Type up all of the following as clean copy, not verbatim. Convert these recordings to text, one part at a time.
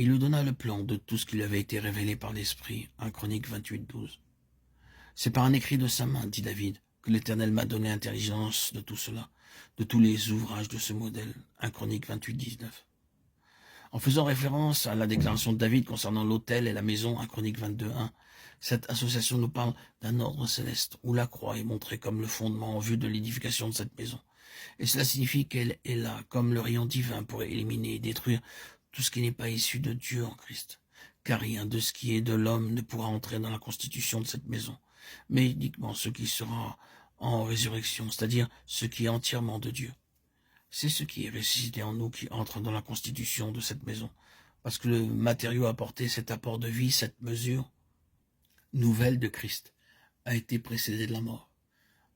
Il lui donna le plan de tout ce qui lui avait été révélé par l'Esprit. 1 Chroniques 28:12. C'est par un écrit de sa main, dit David, que l'Éternel m'a donné intelligence de tout cela, de tous les ouvrages de ce modèle. 1 Chroniques 28:19. En faisant référence à la déclaration de David concernant l'autel et la maison, 1 Chroniques 22:1, cette association nous parle d'un ordre céleste où la croix est montrée comme le fondement en vue de l'édification de cette maison. Et cela signifie qu'elle est là comme le rayon divin pour éliminer et détruire tout ce qui n'est pas issu de Dieu en Christ. Car rien de ce qui est de l'homme ne pourra entrer dans la constitution de cette maison, mais uniquement ce qui sera en résurrection, c'est-à-dire ce qui est entièrement de Dieu. C'est ce qui est ressuscité en nous qui entre dans la constitution de cette maison, parce que le matériau apporté, cet apport de vie, cette mesure nouvelle de Christ, a été précédé de la mort.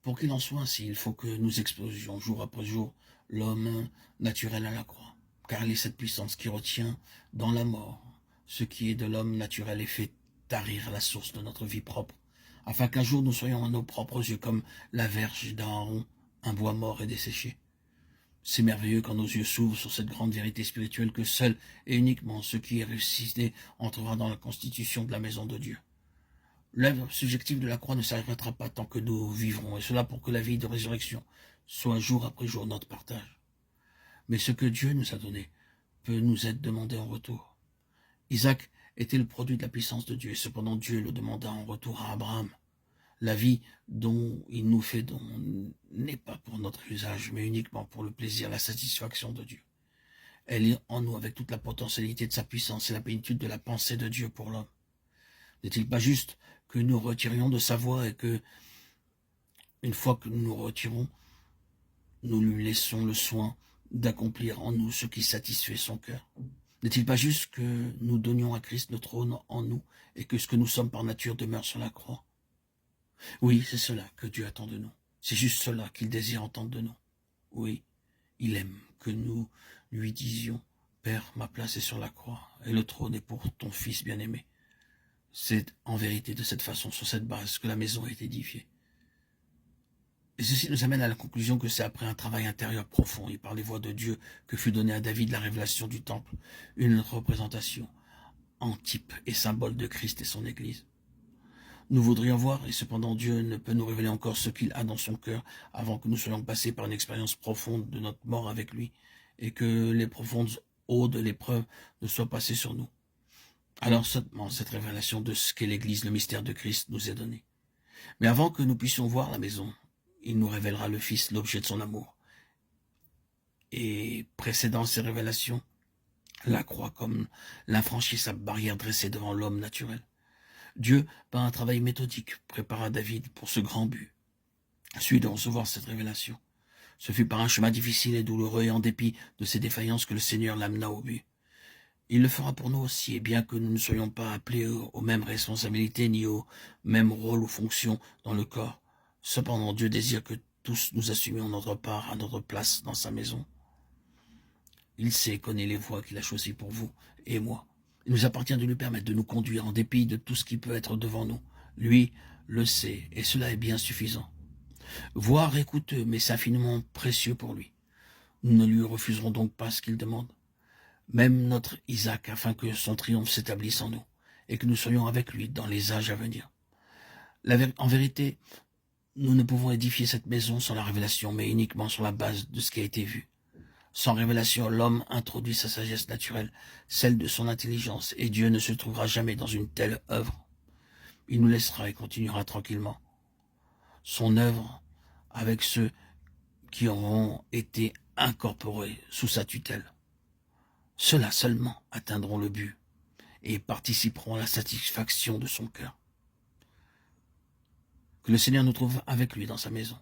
Pour qu'il en soit ainsi, il faut que nous explosions jour après jour l'homme naturel à la croix, car il est cette puissance qui retient dans la mort ce qui est de l'homme naturel et fait tarir la source de notre vie propre, afin qu'un jour nous soyons à nos propres yeux comme la verge d'Aaron, un bois mort et desséché. C'est merveilleux quand nos yeux s'ouvrent sur cette grande vérité spirituelle que seul et uniquement ce qui est ressuscité entrera dans la constitution de la maison de Dieu. L'œuvre subjective de la croix ne s'arrêtera pas tant que nous vivrons, et cela pour que la vie de résurrection soit jour après jour notre partage. Mais ce que Dieu nous a donné peut nous être demandé en retour. Isaac était le produit de la puissance de Dieu, et cependant Dieu le demanda en retour à Abraham. La vie dont il nous fait don n'est pas pour notre usage, mais uniquement pour le plaisir, la satisfaction de Dieu. Elle est en nous avec toute la potentialité de sa puissance et la plénitude de la pensée de Dieu pour l'homme. N'est-il pas juste que nous retirions de sa voix et que, une fois que nous nous retirons, nous lui laissons le soin d'accomplir en nous ce qui satisfait son cœur? N'est-il pas juste que nous donnions à Christ le trône en nous et que ce que nous sommes par nature demeure sur la croix? Oui, c'est cela que Dieu attend de nous. C'est juste cela qu'il désire entendre de nous. Oui, il aime que nous lui disions « Père, ma place est sur la croix et le trône est pour ton Fils bien-aimé ». C'est en vérité de cette façon, sur cette base, que la maison est édifiée. Et ceci nous amène à la conclusion que c'est après un travail intérieur profond et par les voies de Dieu que fut donnée à David la révélation du temple, une représentation en type et symbole de Christ et son Église. Nous voudrions voir, et cependant Dieu ne peut nous révéler encore ce qu'il a dans son cœur avant que nous soyons passés par une expérience profonde de notre mort avec lui et que les profondes eaux de l'épreuve ne soient passées sur nous. Alors seulement cette révélation de ce qu'est l'Église, le mystère de Christ, nous est donnée. Mais avant que nous puissions voir la maison, il nous révélera le Fils, l'objet de son amour. Et précédant ces révélations, la croix comme l'infranchissable barrière dressée devant l'homme naturel. Dieu, par un travail méthodique, prépara David pour ce grand but, celui de recevoir cette révélation. Ce fut par un chemin difficile et douloureux et en dépit de ses défaillances que le Seigneur l'amena au but. Il le fera pour nous aussi, et bien que nous ne soyons pas appelés aux mêmes responsabilités ni aux mêmes rôles ou fonctions dans le corps, cependant Dieu désire que tous nous assumions notre part à notre place dans sa maison. Il sait et connaît les voies qu'il a choisies pour vous et moi. Il nous appartient de lui permettre de nous conduire en dépit de tout ce qui peut être devant nous. Lui le sait, et cela est bien suffisant. Voir est coûteux, mais c'est infiniment précieux pour lui. Nous ne lui refuserons donc pas ce qu'il demande. Même notre Isaac, afin que son triomphe s'établisse en nous, et que nous soyons avec lui dans les âges à venir. En vérité, nous ne pouvons édifier cette maison sans la révélation, mais uniquement sur la base de ce qui a été vu. Sans révélation, l'homme introduit sa sagesse naturelle, celle de son intelligence, et Dieu ne se trouvera jamais dans une telle œuvre. Il nous laissera et continuera tranquillement son œuvre avec ceux qui auront été incorporés sous sa tutelle. Ceux-là seulement atteindront le but et participeront à la satisfaction de son cœur. Que le Seigneur nous trouve avec lui dans sa maison.